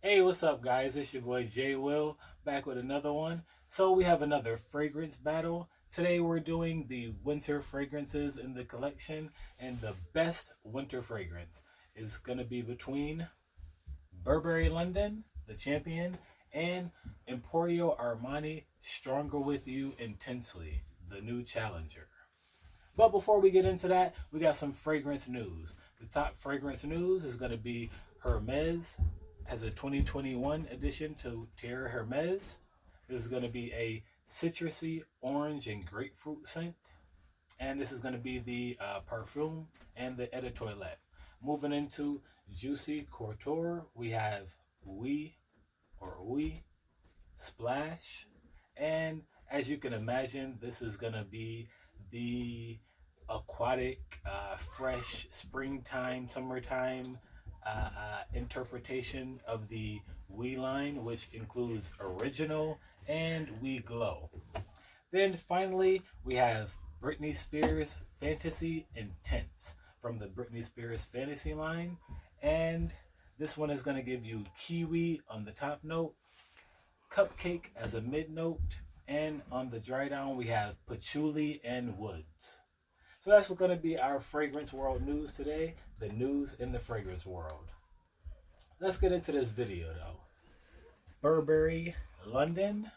Hey, what's up, guys? It's your boy Jay Will back with another one. So, we have another fragrance battle. Today, we're doing the winter fragrances in the collection, and the best winter fragrance is going to be between Burberry London, the champion, and Emporio Armani Stronger with You Intensely, the new challenger. But before we get into that, we got some fragrance news. The top fragrance news is going to be Hermes has a 2021 edition to Terre Hermes. This is going to be a citrusy, orange, and grapefruit scent. And this is going to be the perfume and the eau de toilette. Moving into Juicy Couture, we have Oui Splash. And as you can imagine, this is going to be the aquatic, fresh springtime, summertime interpretation of the We line, which includes Original and We Glow. Then finally, we have Britney Spears Fantasy Intense from the Britney Spears Fantasy line. And this one is going to give you kiwi on the top note, cupcake as a mid note, and on the dry down, we have patchouli and woods. So that's what's going to be our fragrance world news today, the news in the fragrance world. Let's get into this video though. Burberry London.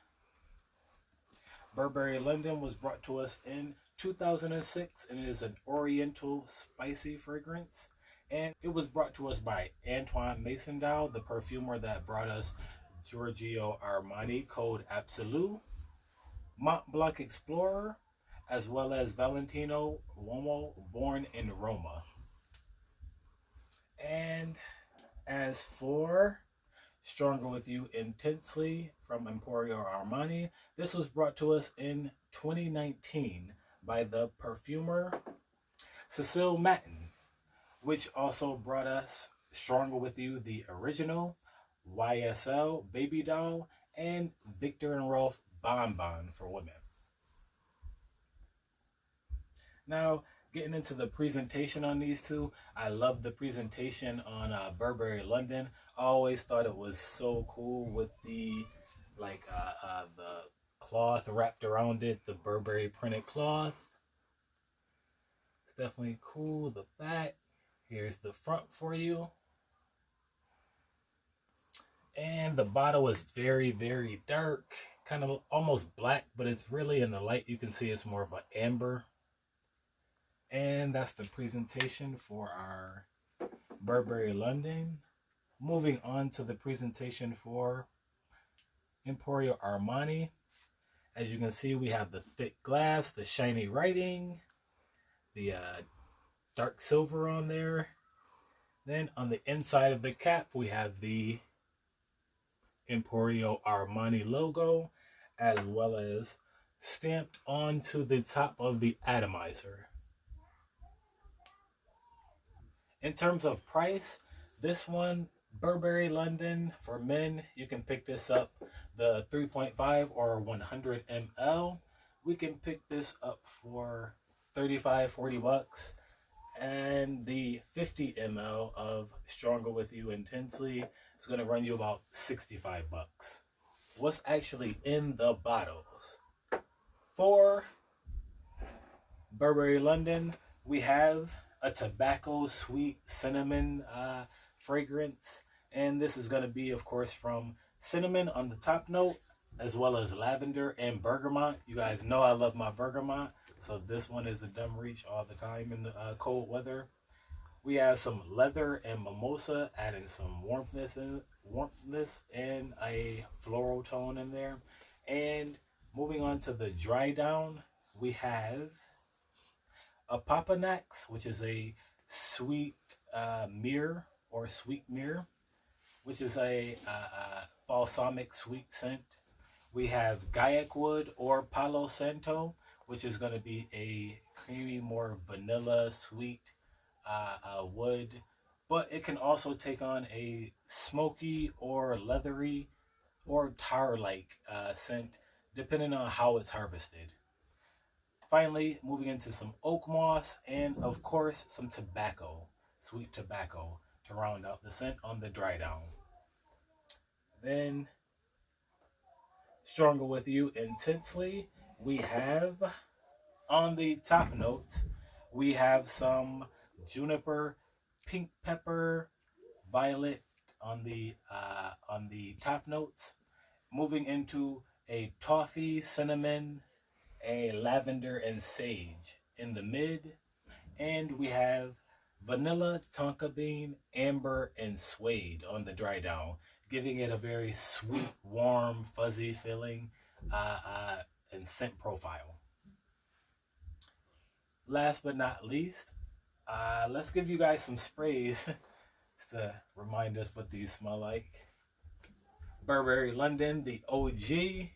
Burberry London was brought to us in 2006 and it is an oriental spicy fragrance. And it was brought to us by Antoine Masendal, the perfumer that brought us Giorgio Armani Code Absolu, Mont Blanc Explorer, as well as Valentino Uomo Born in Roma. And as for Stronger with You Intensely from Emporio Armani, this was brought to us in 2019 by the perfumer Cecile Matin, which also brought us Stronger with You, the original, YSL Baby Doll, and Victor and Rolf Bon Bon for women. Now, getting into the presentation on these two, I love the presentation on Burberry London. I always thought it was so cool with the the cloth wrapped around it, the Burberry printed cloth. It's definitely cool. The back, here's the front for you. And the bottle is very, very dark, kind of almost black, but it's really in the light. You can see it's more of an amber. And that's the presentation for our Burberry London. Moving on to the presentation for Emporio Armani. As you can see, we have the thick glass, the shiny writing, the dark silver on there. Then on the inside of the cap, we have the Emporio Armani logo, as well as stamped onto the top of the atomizer. In terms of price, this one, Burberry London, for men, you can pick this up the 3.5 or 100 ml. We can pick this up for 35, 40 bucks. And the 50 ml of Stronger With You Intensely is going to run you about 65 bucks. What's actually in the bottles? For Burberry London, we have a tobacco sweet cinnamon fragrance, and this is going to be, of course, from cinnamon on the top note, as well as lavender and bergamot. You guys know I love my bergamot, so this one is a dumb reach all the time in the cold weather. We have some leather and mimosa, adding some warmthness and a floral tone in there. And moving on to the dry down, we have a Papanax, which is a sweet myrrh or sweet myrrh, which is a balsamic sweet scent. We have Gaiac Wood or Palo Santo, which is going to be a creamy, more vanilla sweet wood, but it can also take on a smoky or leathery or tar-like scent, depending on how it's harvested. Finally, moving into some oak moss and, of course, some tobacco, sweet tobacco, to round out the scent on the dry down. Then Stronger with You Intensely, we have on the top notes, we have some juniper, pink pepper, violet on the top notes. Moving into a toffee, cinnamon, a lavender, and sage in the mid, and we have vanilla, tonka bean, amber, and suede on the dry down, giving it a very sweet, warm, fuzzy feeling and scent profile. Last but not least, let's give you guys some sprays to remind us what these smell like. Burberry London, the OG.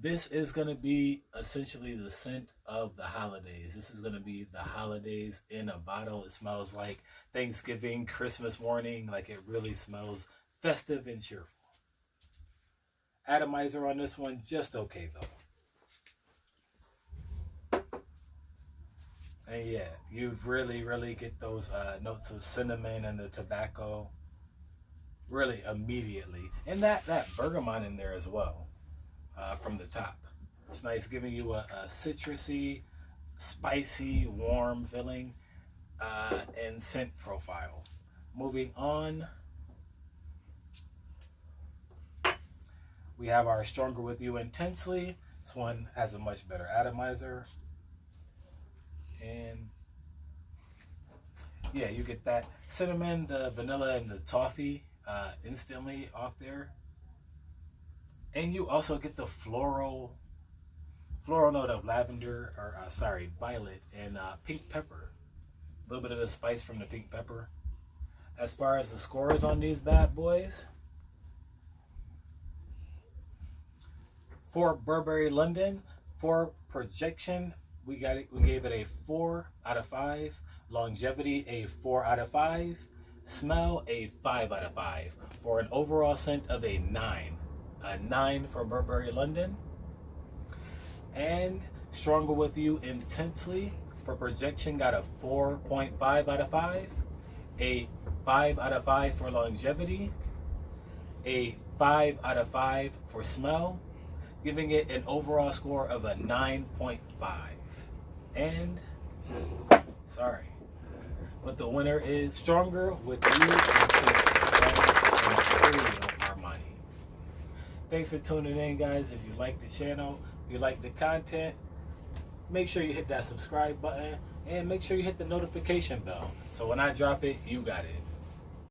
This is going to be essentially the scent of the holidays. This is going to be the holidays in a bottle. It smells like Thanksgiving, Christmas morning. Like it really smells festive and cheerful. Atomizer on this one, just okay though. And yeah, you really get those notes of cinnamon and the tobacco really immediately. And that bergamot in there as well. From the top. It's nice, giving you a citrusy, spicy, warm feeling and scent profile. Moving on, we have our Stronger With You Intensely. This one has a much better atomizer. And yeah, you get that cinnamon, the vanilla, and the toffee instantly off there. And you also get the floral note of lavender, or violet and pink pepper. A little bit of the spice from the pink pepper. As far as the scores on these bad boys, for Burberry London, for projection, we gave it a 4 out of 5. Longevity, a 4 out of 5. Smell, a 5 out of 5. For an overall scent of a 9. A 9 for Burberry London. And Stronger With You Intensely for projection got a 4.5 out of 5. A 5 out of 5 for longevity. A 5 out of 5 for smell, giving it an overall score of a 9.5. And but the winner is Stronger With You Intensely. Armani. Thanks for tuning in, guys. If you like the channel, if you like the content, make sure you hit that subscribe button and make sure you hit the notification bell. So when I drop it, you got it.